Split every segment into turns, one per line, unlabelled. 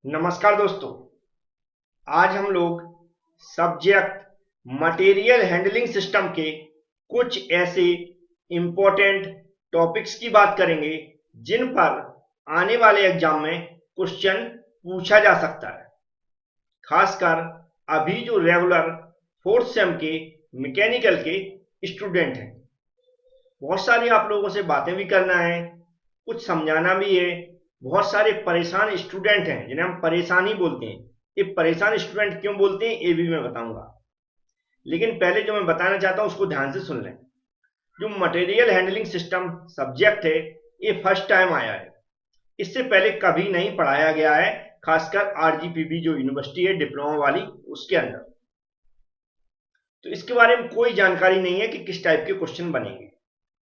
नमस्कार दोस्तों। आज हम लोग सब्जेक्ट मटेरियल हैंडलिंग सिस्टम के कुछ ऐसे इंपॉर्टेंट टॉपिक्स की बात करेंगे जिन पर आने वाले एग्जाम में क्वेश्चन पूछा जा सकता है। खासकर अभी जो रेगुलर फोर्थ सेम के मैकेनिकल के स्टूडेंट हैं, बहुत सारी आप लोगों से बातें भी करना है, कुछ समझाना भी है। बहुत सारे परेशान स्टूडेंट हैं जिन्हें हम परेशान ही बोलते हैं। ये परेशान स्टूडेंट क्यों बोलते हैं ये भी मैं बताऊंगा, लेकिन पहले जो मैं बताना चाहता हूं उसको ध्यान से सुन लें। जो मटेरियल हैंडलिंग सिस्टम सब्जेक्ट है, ये फर्स्ट टाइम आया है। इससे पहले कभी नहीं पढ़ाया गया है, खासकर आरजीपीवी जो यूनिवर्सिटी है डिप्लोमा वाली, उसके अंदर। तो इसके बारे में कोई जानकारी नहीं है कि किस टाइप के क्वेश्चन बनेंगे।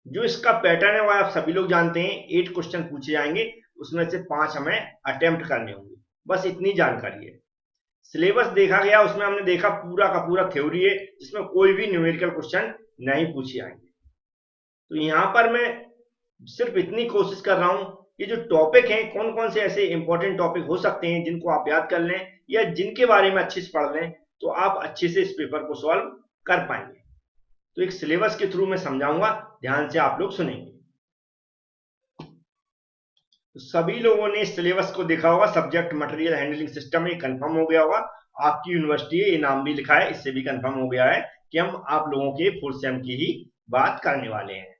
जो इसका पैटर्न है वो आप सभी लोग जानते हैं। 8 क्वेश्चन पूछे जाएंगे, उसमें से 5 हमें अटेम्प्ट करने होंगे, बस इतनी जानकारी है। सिलेबस देखा गया, उसमें हमने देखा पूरा का पूरा थ्योरी है, जिसमें कोई भी न्यूमेरिकल क्वेश्चन नहीं पूछे जाएंगे। तो यहां पर मैं सिर्फ इतनी कोशिश कर रहा हूं कि जो टॉपिक हैं, कौन कौन से ऐसे इंपॉर्टेंट टॉपिक हो सकते हैं जिनको आप याद कर लें या जिनके बारे में अच्छे से पढ़ लें, तो आप अच्छे से इस पेपर को सॉल्व कर पाएंगे। तो एक सिलेबस के थ्रू मैं समझाऊंगा, ध्यान से आप लोग सुनेंगे। तो सभी लोगों ने सिलेबस को देखा होगा, सब्जेक्ट मटेरियल हैंडलिंग सिस्टम, ये कंफर्म हो गया होगा। आपकी यूनिवर्सिटी है, ये नाम भी लिखा है, इससे भी कंफर्म हो गया है कि हम आप लोगों के फोर्थ सेम की ही बात करने वाले हैं।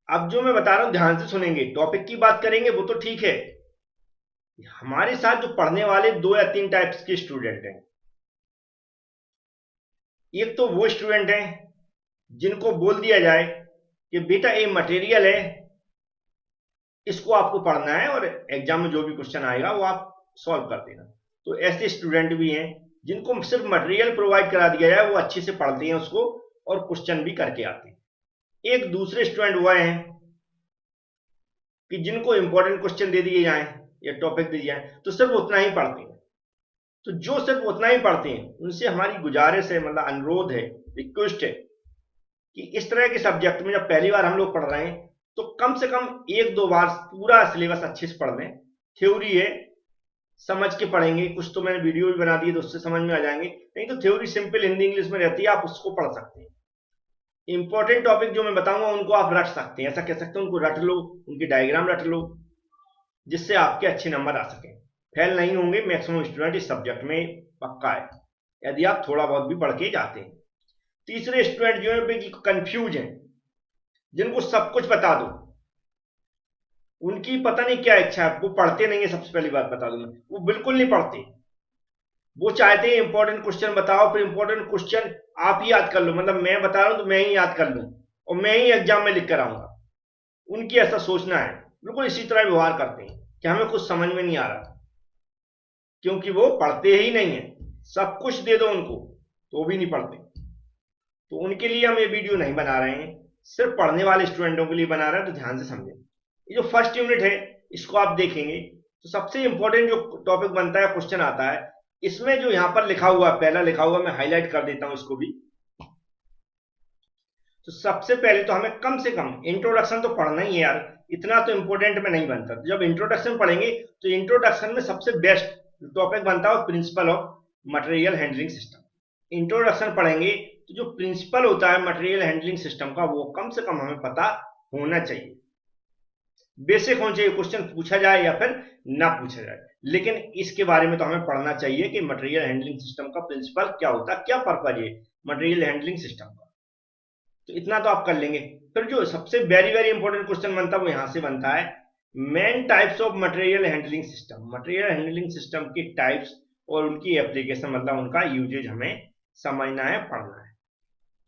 अब जो मैं बता रहा हूं ध्यान से सुनेंगे। टॉपिक की बात करेंगे वो तो ठीक है, हमारे साथ जो पढ़ने वाले 2 या 3 टाइप्स के स्टूडेंट हैं। एक तो वो स्टूडेंट हैं जिनको बोल दिया जाए कि बेटा ये मटेरियल है, इसको आपको पढ़ना है और एग्जाम में जो भी क्वेश्चन आएगा वो आप सॉल्व कर देना। तो ऐसे स्टूडेंट भी हैं जिनको सिर्फ मटेरियल प्रोवाइड करा दिया जाए, वो अच्छे से पढ़ते हैं उसको और क्वेश्चन भी करके आते हैं। एक दूसरे स्टूडेंट वो हैं कि जिनको इंपॉर्टेंट क्वेश्चन दे दिए जाए या टॉपिक दे दिए जाए तो सिर्फ उतना ही पढ़ते हैं। तो जो सिर्फ उतना ही पढ़ते हैं उनसे हमारी गुजारिश है, मतलब अनुरोध है, रिक्वेस्ट है कि इस तरह के सब्जेक्ट में जब पहली बार हम लोग पढ़ रहे हैं तो कम से कम 1-2 बार पूरा सिलेबस अच्छे से पढ़ लें। थ्योरी है, समझ के पढ़ेंगे। कुछ तो मैंने वीडियो भी बना दी है तो उससे समझ में आ जाएंगे, नहीं तो थ्योरी सिंपल हिंदी इंग्लिश में रहती है, आप उसको पढ़ सकते हैं। इंपॉर्टेंट टॉपिक जो मैं बताऊंगा उनको आप रट सकते हैं, ऐसा कह सकते हैं, उनको रट लो, उनकी डायग्राम रट लो, जिससे आपके अच्छे नंबर आ सके। फेल नहीं होंगे मैक्सिमम स्टूडेंट इस सब्जेक्ट में, पक्का है, यदि आप थोड़ा बहुत भी पढ़ के जाते हैं। तीसरे स्टूडेंट जो है कंफ्यूज हैं, जिनको सब कुछ बता दो, उनकी पता नहीं क्या इच्छा है, वो पढ़ते नहीं है। सबसे पहली बात बता दूं मैं, वो बिल्कुल नहीं पढ़ते। वो चाहते हैं इंपॉर्टेंट क्वेश्चन बताओ, फिर इंपॉर्टेंट क्वेश्चन आप ही याद कर लो, मतलब मैं बता रहा हूं तो मैं ही याद कर लूं और मैं ही एग्जाम में लिख कर आऊंगा। उनकी ऐसा सोचना है, बिल्कुल इसी तरह व्यवहार करते हैं कि हमें कुछ समझ में नहीं आ रहा, क्योंकि वो पढ़ते ही नहीं है। सब कुछ दे दो उनको तो भी नहीं पढ़ते। तो उनके लिए हम ये वीडियो नहीं बना रहे हैं, सिर्फ पढ़ने वाले स्टूडेंटों के लिए बना रहे हैं। तो ध्यान से समझें। ये जो फर्स्ट यूनिट है इसको आप देखेंगे तो सबसे इंपॉर्टेंट जो टॉपिक बनता है, क्वेश्चन आता है, इसमें जो यहां पर लिखा हुआ, पहला लिखा हुआ, मैं हाईलाइट कर देता हूं इसको भी। तो सबसे पहले तो हमें कम से कम इंट्रोडक्शन तो पढ़ना ही है यार, इतना तो इंपॉर्टेंट में नहीं बनता। तो जब इंट्रोडक्शन पढ़ेंगे तो इंट्रोडक्शन में सबसे बेस्ट टॉपिक बनता है principle of material handling system. Introduction पढ़ेंगे तो जो प्रिंसिपल होता है मटेरियल हैंडलिंग सिस्टम का, वो कम से कम हमें पता होना चाहिए। बेसिक होना चाहिए, क्वेश्चन पूछा जाए या फिर ना पूछा जाए, लेकिन इसके बारे में तो हमें पढ़ना चाहिए कि मटेरियल हैंडलिंग सिस्टम का प्रिंसिपल क्या होता है, क्या पर्पज है मटेरियल हैंडलिंग सिस्टम का। तो इतना तो आप कर लेंगे। फिर जो सबसे वेरी वेरी इंपॉर्टेंट क्वेश्चन बनता है वो यहां से बनता है, main types of material handling system. Material handling system के टाइप्स और उनकी एप्लीकेशन, मतलब उनका यूजेज हमें समझना है, पढ़ना है।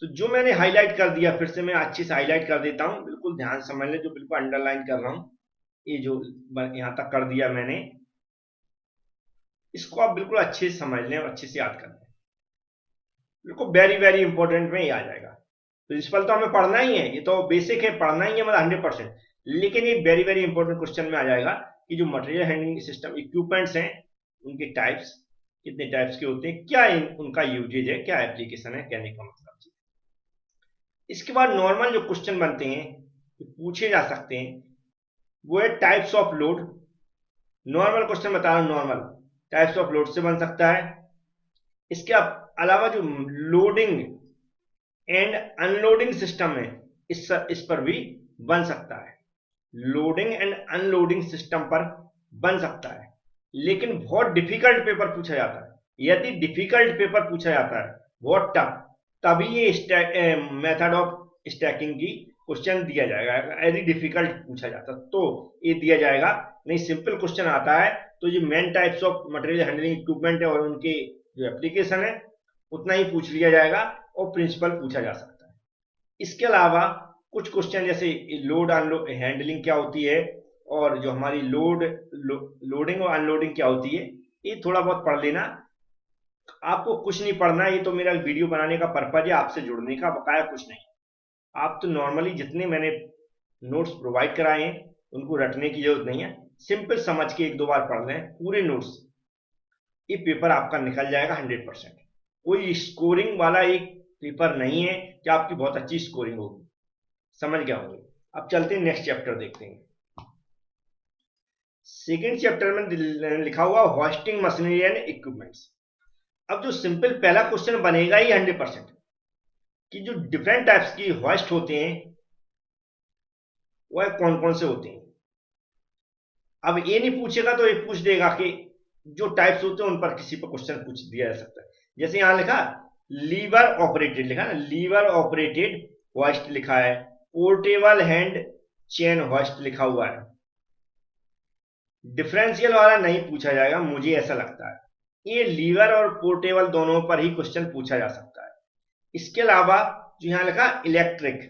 तो जो मैंने हाईलाइट कर दिया, फिर से मैं अच्छे से हाईलाइट कर देता हूं, बिल्कुल ध्यान समझ ले, जो बिल्कुल अंडरलाइन कर रहा हूं, ये जो यहां तक कर दिया मैंने, इसको आप बिल्कुल अच्छे से समझ लें और अच्छे से याद कर लें। बिल्कुल वेरी वेरी इंपॉर्टेंट में ये आ जाएगा। प्रिंसिपल तो हमें पढ़ना ही है, ये तो बेसिक है, पढ़ना ही है, मतलब 100%। लेकिन ये वेरी वेरी इंपॉर्टेंट क्वेश्चन में आ जाएगा कि जो मटेरियल हैंडलिंग सिस्टम इक्विपमेंट्स हैं, उनके टाइप्स कितने टाइप्स के होते हैं, क्या उनका यूजेज है, क्या एप्लीकेशन है, कहने का मतलब। इसके बाद नॉर्मल जो क्वेश्चन बनते हैं, जो पूछे जा सकते हैं, वो है types of load, normal question बता रहा हूं, नॉर्मल टाइप्स ऑफ लोड से बन सकता है। इसके अलावा जो लोडिंग एंड अनलोडिंग सिस्टम है, इस पर भी बन सकता है। लोडिंग एंड अनलोडिंग सिस्टम पर बन सकता है, लेकिन बहुत डिफिकल्ट पेपर पूछा जाता है। यदि डिफिकल्ट पेपर पूछा जाता है बहुत टफ, तभी ये मेथड ऑफ स्टैकिंग की क्वेश्चन दिया जाएगा। यदि डिफिकल्ट पूछा जाता तो ये दिया जाएगा, नहीं सिंपल क्वेश्चन आता है तो ये main types of material handling equipment है और उनके जो एप्लीकेशन है उतना ही पूछ लिया जाएगा और प्रिंसिपल पूछा जा सकता है। इसके अलावा कुछ क्वेश्चन जैसे लोड अनलोड हैंडलिंग क्या होती है और जो हमारी लोडिंग और अनलोडिंग क्या होती है, ये थोड़ा बहुत पढ़ लेना। आपको कुछ नहीं पढ़ना है, ये तो मेरा वीडियो बनाने का पर्पज है, आपसे जुड़ने का, बकाया कुछ नहीं। आप तो नॉर्मली जितने मैंने नोट्स प्रोवाइड कराए हैं उनको रटने की जरूरत नहीं है, सिंपल समझ के एक दो बार पढ़ लें पूरे नोट्स, ये पेपर आपका निकल जाएगा 100%। कोई स्कोरिंग वाला एक पेपर नहीं है कि आपकी बहुत अच्छी स्कोरिंग होगी, समझ गया होंगे। अब चलते हैं नेक्स्ट चैप्टर देखते हैं। सेकेंड चैप्टर में लिखा हुआ होस्टिंग मशीनरी एंड इक्विपमेंट्स। अब जो सिंपल पहला क्वेश्चन बनेगा ही 100% कि जो डिफरेंट टाइप्स की होस्ट होते हैं वह कौन कौन से होते हैं। अब ये नहीं पूछेगा तो ये पूछ देगा कि जो टाइप्स होते हैं उन पर किसी पर क्वेश्चन पूछ दिया जा सकता है। जैसे यहां लिखा लीवर ऑपरेटेड, लिखा ना लीवर ऑपरेटेड होस्ट लिखा है, पोर्टेबल हैंड चेन होस्ट लिखा हुआ है। डिफरेंशियल वाला नहीं पूछा जाएगा, मुझे ऐसा लगता है। ये लीवर और पोर्टेबल दोनों पर ही क्वेश्चन पूछा जा सकता है। इसके अलावा जो यहां लिखा इलेक्ट्रिक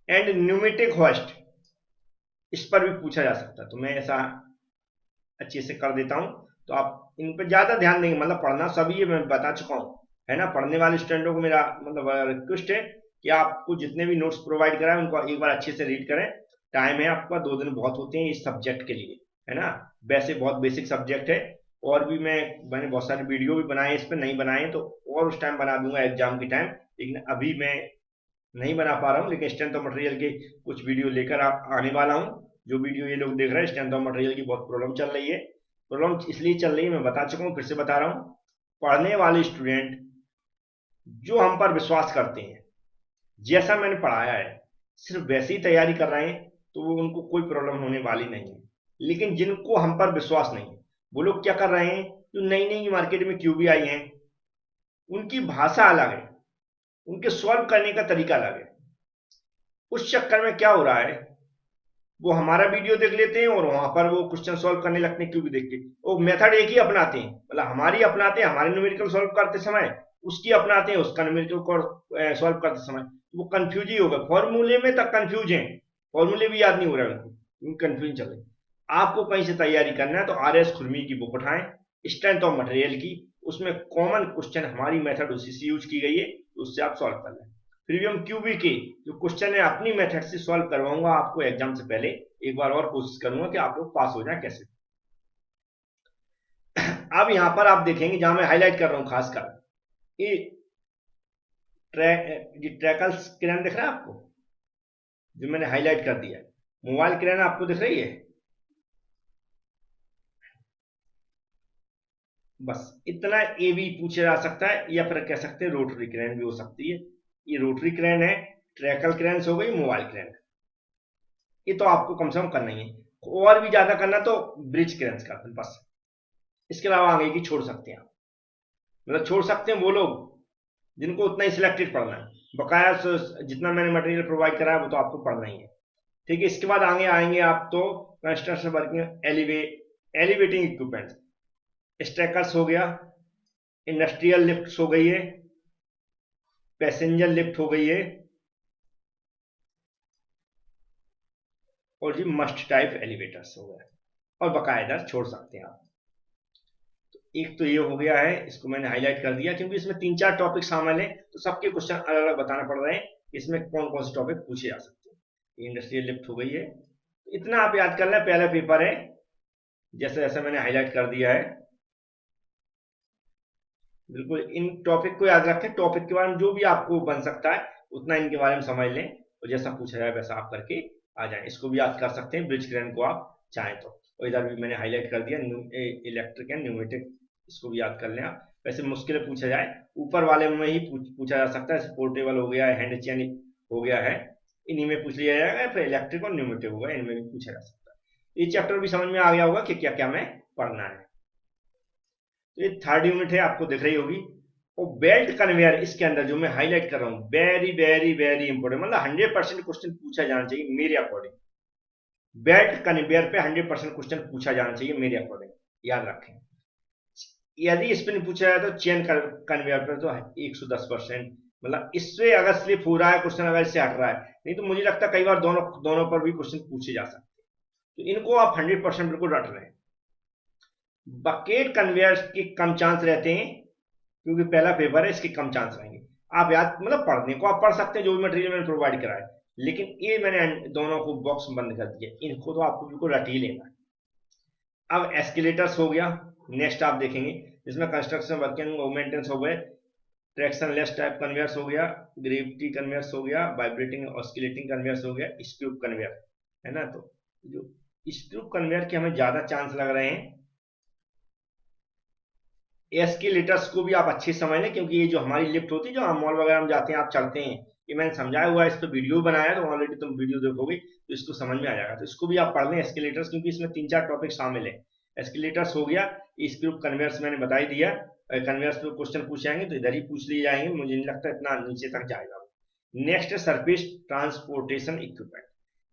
एंड न्यूमेटिक होस्ट, इस पर भी पूछा जा सकता है। तो मैं ऐसा अच्छे से कर देता हूं, तो आप इन पर ज्यादा ध्यान देंगे। मतलब पढ़ना सभी ये मैं बता चुका हूं, है ना। पढ़ने वाले स्टूडेंटों को मेरा मतलब रिक्वेस्ट है कि आपको जितने भी नोट्स प्रोवाइड कराए उनको एक बार अच्छे से रीड करें। टाइम है आपका, 2 दिन बहुत होते हैं इस सब्जेक्ट के लिए, है ना। वैसे बहुत बेसिक सब्जेक्ट है, और भी मैंने बहुत सारे वीडियो भी बनाए इस पर, नहीं बनाए तो और उस टाइम बना दूंगा एग्जाम के टाइम, लेकिन अभी मैं नहीं बना पा रहा हूँ। लेकिन स्ट्रेंथ ऑफ मटेरियल के कुछ वीडियो लेकर आने वाला हूँ। जो वीडियो ये लोग देख रहे हैं, स्ट्रेंथ ऑफ मटेरियल की बहुत प्रॉब्लम चल रही है। प्रॉब्लम इसलिए चल रही है, मैं बता चुका हूँ, फिर से बता रहा हूँ। पढ़ने वाले स्टूडेंट जो हम पर विश्वास करते हैं, जैसा मैंने पढ़ाया है सिर्फ वैसे ही तैयारी कर रहे हैं, तो वो उनको कोई प्रॉब्लम होने वाली नहीं है। लेकिन जिनको हम पर विश्वास नहीं है, वो लोग क्या कर रहे हैं, जो नई नई मार्केट में क्यूबी आई हैं, उनकी भाषा अलग है, उनके सॉल्व करने का तरीका अलग है। उस चक्कर में क्या हो रहा है, वो हमारा वीडियो देख लेते हैं और वहां पर वो क्वेश्चन सॉल्व करने लगते हैं क्यूबी देख के। वो मेथड एक ही अपनाते हैं, मतलब हमारी अपनाते हैं, हमारे न्यूमेरिकल सॉल्व करते समय उसकी अपनाते हैं, उसका न्यूमेरिकल सॉल्व करते समय वो कंफ्यूज ही होगा। फॉर्मूले में तक कंफ्यूज है, फॉर्मूले भी याद नहीं हो रहा है उनको, कंफ्यूजन चल रही। आपको कहीं से तैयारी करना है तो RS खुरमी की बुक उठाएं, स्ट्रेंथ ऑफ मटेरियल की, उसमें कॉमन क्वेश्चन हमारी मेथड उसी से यूज की गई है, उससे आप सॉल्व कर लें। फिर भी हम क्यूबी के जो क्वेश्चन है अपनी मेथड से सॉल्व करवाऊंगा आपको एग्जाम से पहले, एक बार और कोशिश करूंगा कि आप लोग पास हो जाए कैसे। अब यहां पर आप देखेंगे, जहां मैं हाईलाइट कर रहा हूं खासकर, ये ट्रैकल क्रैन दिख रहा है आपको, जो मैंने हाईलाइट कर दिया। मोबाइल क्रैन आपको दिख रही है, बस इतना ए भी पूछा जा सकता है, या फिर कह सकते हैं रोटरी क्रैन भी हो सकती है। ये रोटरी क्रैन है, ट्रैकल क्रैन हो गई, मोबाइल क्रैन। ये तो आपको कम से कम करना ही है, और भी ज्यादा करना तो ब्रिज क्रैन करते हैं बस। इसके अलावा आगे की छोड़ सकते हैं आप, मतलब छोड़ सकते हैं वो लोग जिनको उतना ही सिलेक्टेड पढ़ना है। बकाया जितना मैंने मटेरियल प्रोवाइड करा है वो तो आपको पढ़ना ही है, ठीक है। इसके बाद आगे आएंगे आप तो कंस्ट्रक्शन वर्किंग एलिवेटिंग इक्विपमेंट, स्ट्रैकर्स हो गया, इंडस्ट्रियल लिफ्ट हो गई है, पैसेंजर लिफ्ट हो गई है, और जी मस्ट टाइप एलिवेटर्स हो गया, और बकायदा छोड़ सकते हैं आप। तो एक तो ये हो गया है, इसको मैंने हाईलाइट कर दिया क्योंकि इसमें 3-4 टॉपिक शामिल है, तो सबके क्वेश्चन अलग अलग बताना पड़ रहे हैं इसमें कौन कौन से टॉपिक पूछे जा सकते हैं। इंडस्ट्रियल लिफ्ट हो गई है, इतना आप याद कर लें, पहला पेपर है, जैसे जैसे मैंने हाईलाइट कर दिया है। बिल्कुल इन टॉपिक को याद रखें, टॉपिक के बारे में जो भी आपको बन सकता है उतना इनके बारे में समझ लें, और जैसा पूछा जाए वैसा आप करके आ जाए। इसको भी याद कर सकते हैं, ब्रिज क्रैन को आप चाहें तो। और इधर भी मैंने हाईलाइट कर दिया इलेक्ट्रिक एंड न्यूमेटिक, इसको भी याद कर लें आप। वैसे मुश्किल पूछा जाए ऊपर वाले में ही पूछा जा सकता है, पोर्टेबल हो गया, हैंड चेन हो गया है, इन्हीं में पूछ लिया जाएगा। फिर इलेक्ट्रिक और न्यूमेटिक होगा, इनमें भी पूछा जा सकता है। ये चैप्टर भी समझ में आ गया होगा कि क्या क्या में पढ़ना है। तो ये 3rd यूनिट है, आपको दिख रही होगी। और बेल्ट कन्वेयर, इसके अंदर जो मैं हाईलाइट कर रहा हूँ, वेरी वेरी वेरी इंपॉर्टेंट, मतलब 100% क्वेश्चन पूछा जाना चाहिए मेरे अकॉर्डिंग। बेल्ट कन्वेयर पे 100% क्वेश्चन पूछा जाना चाहिए मेरे अकॉर्डिंग, याद रखें। यदि इस पे नहीं पूछा जाए तो चेन कन्वेयर पे तो 110%, मतलब इससे अगर स्लिप हो रहा है क्वेश्चन, अगर इससे हट रहा है, नहीं तो मुझे लगता है कई बार दोनों पर भी क्वेश्चन पूछे जा सकते हैं। तो इनको आप 100% बिल्कुल रट रहे हैं। बकेट कन्वेयर के कम चांस रहते हैं, क्योंकि पहला पेपर है, इसके कम चांस रहेंगे। आप याद, मतलब पढ़ने को आप पढ़ सकते हैं जो भी मटेरियल मैंने प्रोवाइड करा है, लेकिन ये मैंने दोनों को बॉक्स बंद कर दिया, इनको तो आपको बिल्कुल रट ही लेना है। अब एस्केलेटर्स हो गया, नेक्स्ट आप देखेंगे, जिसमें कंस्ट्रक्शन, वर्किंग और मेंटेनेंस हो गए। ट्रैक्शन लेस टाइप कन्वेयर्स हो गया, ग्रेविटी कन्वेयर्स हो गया, वाइब्रेटिंग ऑस्किलेटिंग कन्वेयर्स हो गया, स्क्रू कन्वेयर है ना। तो जो स्क्रू कन्वेयर के हमें ज्यादा चांस लग रहे हैं। एस्केलेटर्स को भी आप अच्छे से समझ लें, क्योंकि ये जो हमारी लिफ्ट होती है, जो हम मॉल वगैरह में जाते हैं, आप चलते हैं, ये मैंने समझाया हुआ है, इस पर वीडियो बनाया है, तो ऑलरेडी तुम वीडियो देखोगे तो इसको समझ में आ जाएगा। तो इसको भी आप पढ़ लें एस्केलेटर्स, क्योंकि इसमें 3-4 टॉपिक शामिल है। एस्केलेटर्स हो गया, स्क्रू कन्वेयर्स मैंने बता ही दिया। कन्वेयर्स पे क्वेश्चन पूछ जाएंगे तो इधर ही पूछ लिए जाएंगे, मुझे नहीं लगता इतना नीचे तक जाएगा। नेक्स्ट है surface transportation equipment.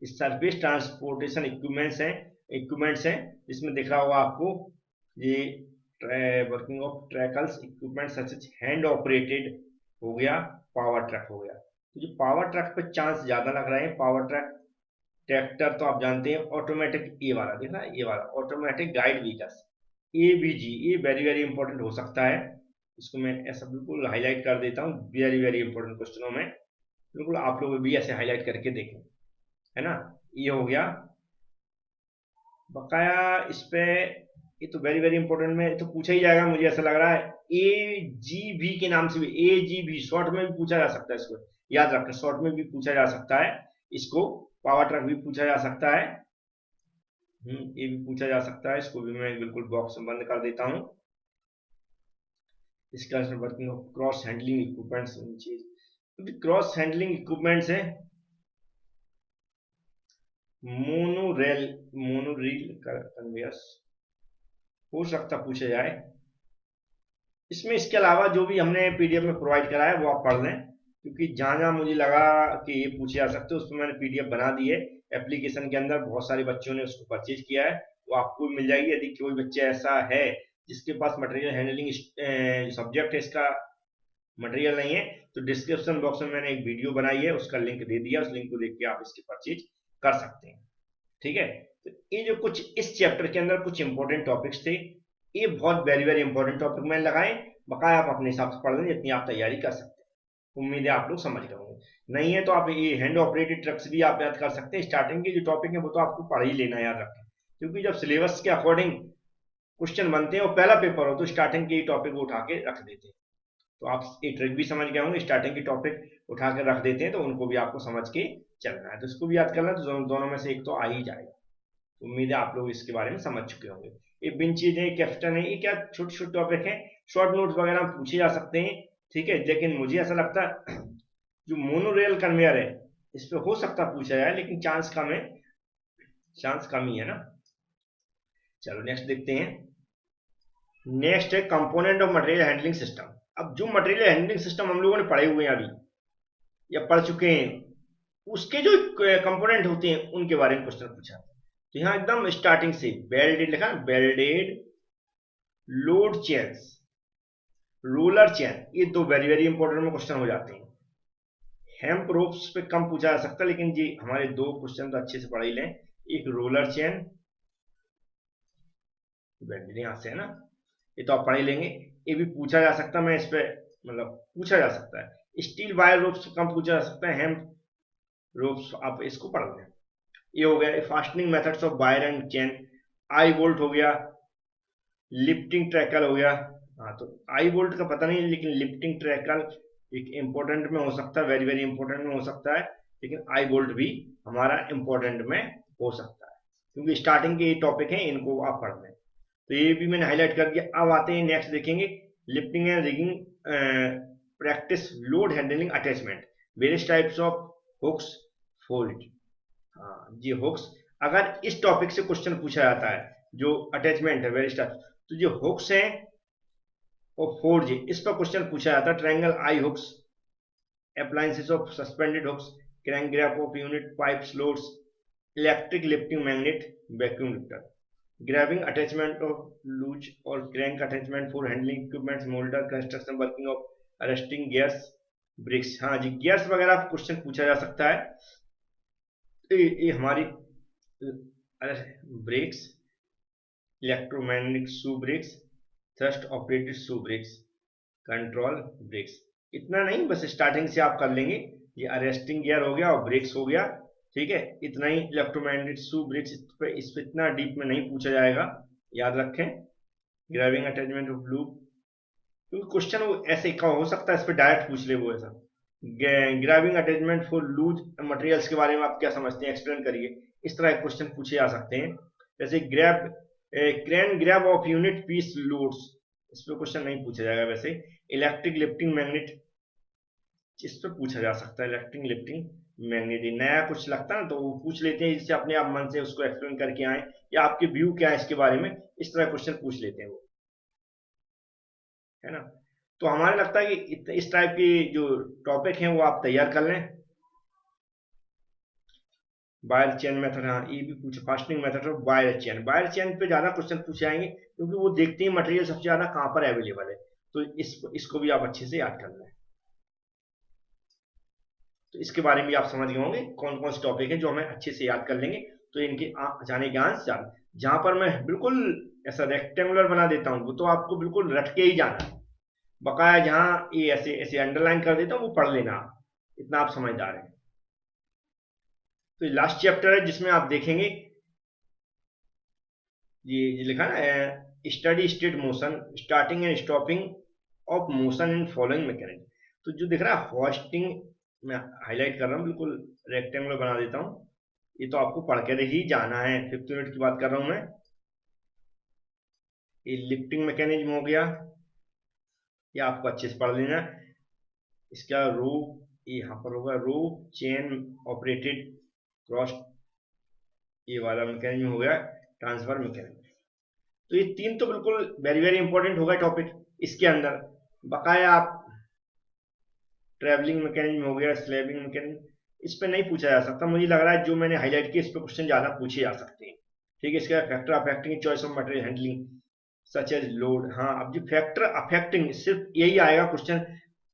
Surface transportation equipments हैं, जिसमें दिख रहा होगा आपको ये working of tackles equipment such as hand operated हो गया, पावर ट्रक हो गया। तो जो पावर ट्रक पे चांस ज्यादा लग रहे हैं, पावर ट्रक, ट्रैक्टर तो आप जानते हैं, ऑटोमेटिक, ये वाला दिख रहा है, ये वाला ऑटोमेटिक गाइड व्हीकल्स, एबीजी, ये वेरी वेरी इंपॉर्टेंट हो सकता है। इसको मैं ऐसा बिल्कुल हाईलाइट कर देता हूँ, वेरी वेरी इंपॉर्टेंट क्वेश्चनों में बिल्कुल आप लोग भी ऐसे हाईलाइट करके देखें, है ना। ये हो गया बकाया इस पे, ये तो वेरी वेरी इंपॉर्टेंट में तो पूछा ही जाएगा, मुझे ऐसा लग रहा है। एजीवी के नाम से भी, एजीवी शॉर्ट में भी पूछा जा सकता है, इसको याद रखें, शॉर्ट में भी पूछा जा सकता है। इसको पावर ट्रक भी पूछा जा सकता है, ये भी पूछा जा सकता है। इसको भी मैं बिल्कुल बॉक्स में बंद कर देता हूं। इसका working of cross handling equipments, चीज क्रॉस हैंडलिंग इक्विपमेंट्स है, मोनोरेल कन्वेयर्स हो सकता पूछा जाए इसमें। इसके अलावा जो भी हमने पीडीएफ में प्रोवाइड करा है वो आप पढ़ लें, क्योंकि जहां जहां मुझे लगा कि ये पूछे जा सकते हैं उसमें मैंने पीडीएफ बना दी है एप्लीकेशन के अंदर। बहुत सारे बच्चों ने उसको परचेज किया है, वो आपको मिल जाएगी। यदि कोई बच्चा ऐसा है जिसके पास मटेरियल हैंडलिंग सब्जेक्ट है, इसका मटेरियल नहीं है, तो डिस्क्रिप्शन बॉक्स में मैंने एक वीडियो बनाई है, उसका लिंक दे दिया, उस लिंक को देख के आप इसकी परचेज कर सकते हैं। ठीक है, तो ये जो कुछ इस चैप्टर के अंदर कुछ इंपॉर्टेंट टॉपिक्स थे, ये बहुत वेरी वेरी इंपॉर्टेंट टॉपिक मैंने लगाए। बकाया आप अपने हिसाब से पढ़ लें, जितनी आप तैयारी कर सकते हैं। उम्मीद है आप लोग समझ गए होंगे। नहीं है तो आप ये हैंड ऑपरेटेड ट्रक्स भी आप याद कर सकते हैं। स्टार्टिंग के जो टॉपिक है वो तो आपको पढ़ ही लेना, याद रखें, क्योंकि जब सिलेबस के अकॉर्डिंग क्वेश्चन बनते हैं और पहला पेपर हो तो स्टार्टिंग के टॉपिक उठा के रख देते हैं। तो आप ये ट्रिक भी समझ गए होंगे, स्टार्टिंग के टॉपिक उठा के रख देते हैं तो उनको भी आपको समझ के चलना है। तो इसको भी याद करना, तो दोनों में से एक तो आ ही जाएगा। उम्मीद है आप लोग इसके बारे में समझ चुके होंगे। ये बिन चीजें, कैप्टन है, ये क्या छोटे छोटे टॉपिक हैं, शॉर्ट नोट्स वगैरह पूछे जा सकते हैं। ठीक है, लेकिन मुझे ऐसा लगता है जो मोनोरेल कन्वेयर है इस पे हो सकता पूछा जाए, लेकिन चांस कम है, चांस कम ही है ना। चलो नेक्स्ट देखते हैं। नेक्स्ट है component of material handling system. अब जो मटेरियल हैंडलिंग सिस्टम हम लोगों ने पढ़े हुए हैं अभी या पढ़ चुके हैं, उसके जो कंपोनेंट होते हैं उनके बारे में क्वेश्चन पूछा। तो यहां एकदम स्टार्टिंग से बेल्डेड लिखा, बेल्डेड, लोड चेन्स, रोलर चेन, ये दो वेरी वेरी इंपॉर्टेंट में क्वेश्चन हो जाते हैं। हेम्प रोप्स पे कम पूछा जा सकता, लेकिन जी हमारे दो क्वेश्चन तो अच्छे से पढ़ ही लें। एक रोलर चेन, बेल्डेड यहां से है ना, ये तो आप पढ़ ही लेंगे। ये भी पूछा जा सकता, मैं इस पे मतलब पूछा जा सकता है। स्टील वायर रोप्स कम पूछा जा सकता है, हेम्प रोप्स आप इसको पढ़ लें। ये हो गया fastening methods of wire and chain. I bolt हो गया, लिफ्टिंग ट्रैकल हो गया। हाँ, तो आई बोल्ट का पता नहीं, लेकिन लिफ्टिंग ट्रैकल एक इंपॉर्टेंट में हो सकता है, वेरी वेरी इंपॉर्टेंट में हो सकता है, लेकिन आई बोल्ट भी हमारा इंपॉर्टेंट में हो सकता है। क्योंकि स्टार्टिंग के ये टॉपिक हैं, इनको आप पढ़ लें। तो ये भी मैंने हाईलाइट कर दिया। अब आते हैं नेक्स्ट, देखेंगे lifting and rigging practice load handling attachment various types of hooks fold. हाँ जी, हुक्स, अगर इस टॉपिक से क्वेश्चन पूछा जाता है, जो अटैचमेंट है वेरियस टाइप, तो जो हुक्स हैं और फोर्ज, इस पर क्वेश्चन पूछा जाता है। Triangle eye hooks, appliances of suspended hooks, crank grab of unit pipes loads, electric lifting magnet, vacuum lifter, grabbing attachment of luge or crank attachment for handling equipments, molder, construction working of arresting gears, brakes. हाँ जी, gears वगैरह question पूछा जा सकता है। तो ये हमारी ब्रेक्स, इलेक्ट्रोमैग्नेटिक शू ब्रेक्स, थ्रस्ट ऑपरेटेड शू ब्रेक्स, कंट्रोल ब्रेक्स। इतना नहीं, बस स्टार्टिंग से आप कर लेंगे। ये अरेस्टिंग गियर हो गया और ब्रेक्स हो गया, ठीक है, इतना ही। इलेक्ट्रोमैग्नेटिक शू ब्रेक्स, इस पे इतना डीप में नहीं पूछा जाएगा, याद रखें। ग्रैबिंग अटैचमेंट ऑफ लूप, क्योंकि क्वेश्चन वो ऐसे का हो सकता है, इस पे डायरेक्ट पूछ ले वो ऐसा। Grabbing attachment for loose materials के बारे में आप क्या समझते हैं, एक्सप्लेन करिए। इस तरह के क्वेश्चन पूछे जा सकते हैं। जैसे grab, crane grab of unit piece loads, इस पर क्वेश्चन नहीं पूछा जाएगा वैसे। इलेक्ट्रिक लिफ्टिंग मैग्नेट, इस पर पूछा जा सकता है। इलेक्ट्रिक लिफ्टिंग मैग्नेट नया कुछ लगता है ना, तो वो पूछ लेते हैं, जिससे अपने आप मन से उसको एक्सप्लेन करके आए, या आपके व्यू क्या है इसके बारे में, इस तरह क्वेश्चन पूछ लेते हैं वो, है ना। तो हमारे लगता है कि इस टाइप के जो टॉपिक हैं वो आप तैयार कर लें। वायर चेन मेथड, हाँ ये भी पूछे। Fastening method of wire chain, wire chain पे ज्यादा क्वेश्चन पूछे जाएंगे, क्योंकि वो देखते हैं मटेरियल सबसे ज्यादा कहाँ पर अवेलेबल है। तो इसको भी आप अच्छे से याद कर लें। तो इसके बारे में भी आप समझ गए होंगे कौन कौन से टॉपिक है जो हमें अच्छे से याद कर लेंगे, तो इनके जाने के आंसर ज्यादा। जहां पर मैं बिल्कुल ऐसा रेक्टेंगुलर बना देता हूँ, वो तो आपको बिल्कुल रट के ही जाना है। बकाया जहां ये ऐसे ऐसे अंडरलाइन कर देता हूँ, वो पढ़ लेना आप, इतना आप समझदार हैं। तो लास्ट चैप्टर है जिसमें आप देखेंगे ये लिखा ना, steady state motion, starting and stopping of motion in following mechanism. तो जो दिख रहा है होस्टिंग, मैं हाईलाइट कर रहा हूँ, बिल्कुल रेक्टेंगुलर बना देता हूँ। ये तो आपको पढ़ कर ही जाना है, 5th यूनिट की बात कर रहा हूँ मैं। ये लिफ्टिंग मैकेनिज्म हो गया, ये आपको अच्छे से पढ़ लेना। इसका रोप, यहाँ पर होगा रोप चेन ऑपरेटेड क्रॉस, ये वाला मैकेनिज्म हो गया ट्रांसफर मैकेनिज्म। तो ये 3 तो बिल्कुल वेरी वेरी इंपॉर्टेंट होगा टॉपिक इसके अंदर। बकाया आप ट्रेवलिंग मैकेनिज्म हो गया, स्लैबिंग मैकेनिज्म, इस पे नहीं पूछा जा सकता। मुझे लग रहा है जो मैंने हाईलाइट किया, इस पे क्वेश्चन ज्यादा पूछे जा सकते हैं, ठीक है। इसका factor affecting choice of material handling such as load. हाँ, अब जो फैक्टर अफेक्टिंग, सिर्फ यही आएगा क्वेश्चन,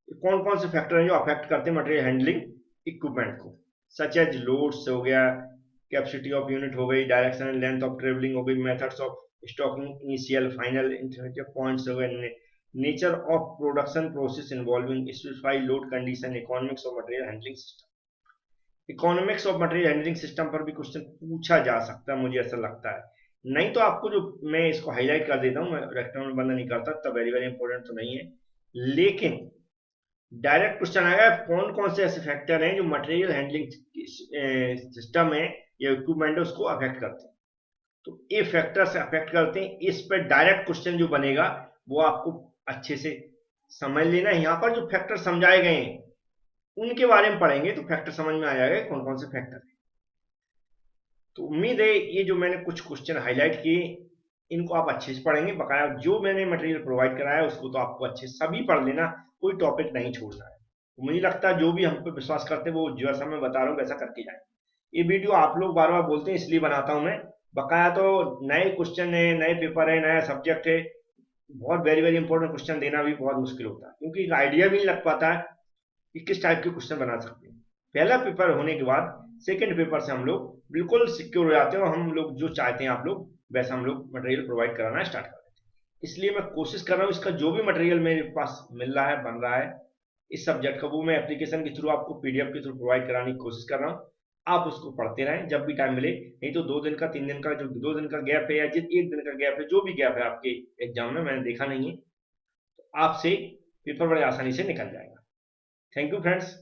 कौन कौन से फैक्टर हैं जो अफेक्ट करते हैं मटेरियल हैंडलिंग इक्विपमेंट को। सच एज लोड्स हो गया, कैपेसिटी ऑफ यूनिट हो गई, direction and length of travelling हो गई, methods of stocking, initial final intermediate points हो गए, nature of production process involving specified load condition, economics of material handling system. Economics of material handling system पर भी question पूछा जा सकता है, मुझे ऐसा लगता है। नहीं तो आपको जो मैं इसको हाईलाइट कर देता हूँ, मैं रेक्टेंगल बंद नहीं करता, तब वेरी वेरी इंपॉर्टेंट तो नहीं है, लेकिन डायरेक्ट क्वेश्चन आएगा कौन कौन से ऐसे फैक्टर हैं जो मटेरियल हैंडलिंग सिस्टम है या इक्विपमेंट है उसको अफेक्ट करते हैं। तो ये फैक्टर्स अफेक्ट करते हैं, इस पर डायरेक्ट क्वेश्चन जो बनेगा वो आपको अच्छे से समझ लेना। यहाँ पर जो फैक्टर समझाए गए हैं उनके बारे में पढ़ेंगे तो फैक्टर समझ में आ जाएगा कौन कौन से फैक्टर है। तो उम्मीद है ये जो मैंने कुछ क्वेश्चन हाईलाइट किए, इनको आप अच्छे से पढ़ेंगे। बकाया जो मैंने मटेरियल प्रोवाइड कराया उसको तो आपको अच्छे से सभी पढ़ लेना, कोई टॉपिक नहीं छोड़ना है। तो मुझे लगता है जो भी हम पे विश्वास करते हैं वो जैसा मैं बता रहा हूँ वैसा करके जाए। ये वीडियो आप लोग बार बार बोलते हैं इसलिए बनाता हूँ मैं। बकाया तो नए क्वेश्चन है, नए पेपर है, नया सब्जेक्ट है, बहुत वेरी वेरी इंपॉर्टेंट क्वेश्चन देना भी बहुत मुश्किल होता है, क्योंकि एक आइडिया भी नहीं लग पाता है कि किस टाइप के क्वेश्चन बना सकते हैं। पहला पेपर होने के बाद सेकंड पेपर से हम लोग बिल्कुल सिक्योर हो जाते हैं, और हम लोग जो चाहते हैं आप लोग वैसा हम लोग मटेरियल प्रोवाइड कराना स्टार्ट कर देते हैं। इसलिए मैं कोशिश कर रहा हूँ इसका जो भी मटेरियल मेरे पास मिल रहा है, बन रहा है इस सब्जेक्ट का, वो मैं एप्लीकेशन के थ्रू आपको पीडीएफ के थ्रू प्रोवाइड कराने की कोशिश कर रहा हूँ। आप उसको पढ़ते रहें जब भी टाइम मिले, नहीं तो 2 दिन का 3 दिन का, जो 2 दिन का गैप है या जिस 1 दिन का गैप है, जो भी गैप है आपके एग्जाम में, मैंने देखा नहीं है, तो आपसे पेपर बड़े आसानी से निकल जाएगा। Thank you friends.